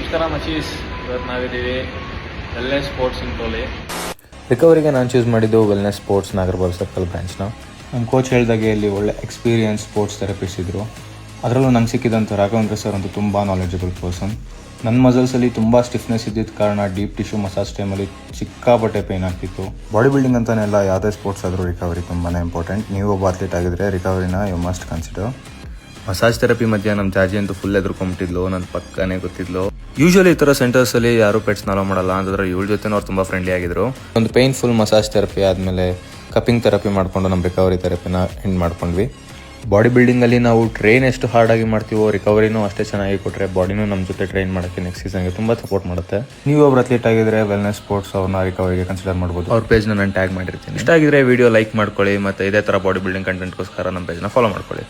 ನಮಸ್ಕಾರ ಮಚೀಸ್. ಇವತ್ತು ನಾವಿದ್ದೀವಿ ವೆಲ್ನೆಸ್ ಸ್ಪೋರ್ಟ್ಸ್ ಇನ್ ಟೋಲೆ. ರಿಕವರಿಗೆ ನಾನು ಚೂಸ್ ಮಾಡಿದ್ದು ವೆಲ್ನೆಸ್ ಸ್ಪೋರ್ಟ್ಸ್ ನಾಗರಬಾವಿ ಸರ್ಕಲ್ ಬ್ರಾಂಚ್ನ. ನಮ್ಮ ಕೋಚ್ ಹೇಳಿದಾಗೆ ಇಲ್ಲಿ ಒಳ್ಳೆ ಎಕ್ಸ್ಪೀರಿಯನ್ಸ್ ಸ್ಪೋರ್ಟ್ಸ್ ಥೆರಪಿಸ್ಟ್ ಇದ್ದರು. ಅದರಲ್ಲೂ ನಂಗೆ ಸಿಕ್ಕಿದಂಥ ರಾಘವೇಂದ್ರ ಸರ್ ಅಂತೂ ತುಂಬ ನಾಲೆಜಬಲ್ ಪರ್ಸನ್. ನನ್ನ ಮಸಲ್ಸಲ್ಲಿ ತುಂಬ ಸ್ಟಿಫ್ನೆಸ್ ಇದ್ದಿದ್ದ ಕಾರಣ ಡೀಪ್ ಟಿಶ್ಯೂ ಮಸಾಜ್ ಟೈಮಲ್ಲಿ ಸಿಕ್ಕಾಪಟ್ಟೆ ಪೇನ್ ಆಗ್ತಿತ್ತು. ಬಾಡಿ ಬಿಲ್ಡಿಂಗ್ ಅಂತಾನೆಲ್ಲ ಯಾವುದೇ ಸ್ಪೋರ್ಟ್ಸ್ ಆದರೂ ರಿಕವರಿ ತುಂಬಾ ಇಂಪಾರ್ಟೆಂಟ್. ನೀವು ಒಬ್ಬ ಅಥ್ಲೀಟ್ ಆಗಿದ್ರೆ ರಿಕವರಿನ you must consider. Massage therapy ಮಧ್ಯ ನಮ್ಮ ಜಾಜಿ ಅಂತೂ ಫುಲ್ ಎದುರ್ಕೊಂಬಿಟ್ಟಿದ್ಲು, ನನ್ನ ಪಕ್ಕನೇ ಗೊತ್ತಿದ್ಲು. ಯೂಶಲಿ ಈ ಥರ ಸೆಂಟರ್ಸಲ್ಲಿ ಯಾರೂ ಪೆಟ್ಸ್ನ ಅಲೋ ಮಾಡಲ್ಲ, ಅಂತಂದ್ರೆ ಇವಳ ಜೊತೆ ಅವ್ರು ತುಂಬ ಫ್ರೆಂಡ್ಲಿ ಆಗಿದ್ರು. ಒಂದು ಪೇನ್ಫುಲ್ ಮಸಾಜ್ ಥೆರಪಿ ಆದಮೇಲೆ ಕಪ್ಪಿಂಗ್ ಥೆರಪಿ ಮಾಡಿಕೊಂಡು ನಮ್ಮ ರಿಕವರಿ ಥೆರಪಿನ ಎಂಡ್ ಮಾಡ್ಕೊಂಡ್ವಿ. ಬಾಡಿ ಬಿಲ್ಡಿಂಗಲ್ಲಿ ನಾವು ಟ್ರೈನ್ ಎಷ್ಟು ಹಾರ್ಡಾಗಿ ಮಾಡ್ತೀವೋ ರಿಕವರಿನೂ ಅಷ್ಟೇ ಚೆನ್ನಾಗಿ ಕೊಟ್ಟರೆ ಬಾಡಿನೂ ನಮ್ಮ ಜೊತೆ ಟ್ರೈನ್ ಮಾಡೋಕ್ಕೆ ನೆಕ್ಸ್ಟ್ ಸೀಸನ್ಗೆ ತುಂಬ ಸಪೋರ್ಟ್ ಮಾಡುತ್ತೆ. ನೀವು ಒಬ್ಬರು ಅಥ್ಲೀಟ್ ಆಗಿದ್ರೆ ವೆಲ್ನೆಸ್ ಸ್ಪೋರ್ಟ್ಸ್ ಅವ್ರನ್ನ ರಿಕವರಿಗೆ ಕನ್ಸಿಡರ್ ಮಾಡ್ಬೋದು. ಅವ್ರ ಪೇಜ್ನ ನಾನು ಟ್ಯಾಗ್ ಮಾಡಿರ್ತೀನಿ. ಇಷ್ಟ ಆಗಿದ್ರೆ ವಿಡಿಯೋ ಲೈಕ್ ಮಾಡ್ಕೊಳ್ಳಿ, ಮತ್ತು ಇದೇ ಥರ ಬಾಡಿ ಬಿಲ್ಡಿಂಗ್ ಕಂಟೆಂಟ್ಗೋಸ್ಕರ ನಮ್ಮ ಪೇಜ್ನ ಫಾಲೋ ಮಾಡ್ಕೊಳ್ಳಿ.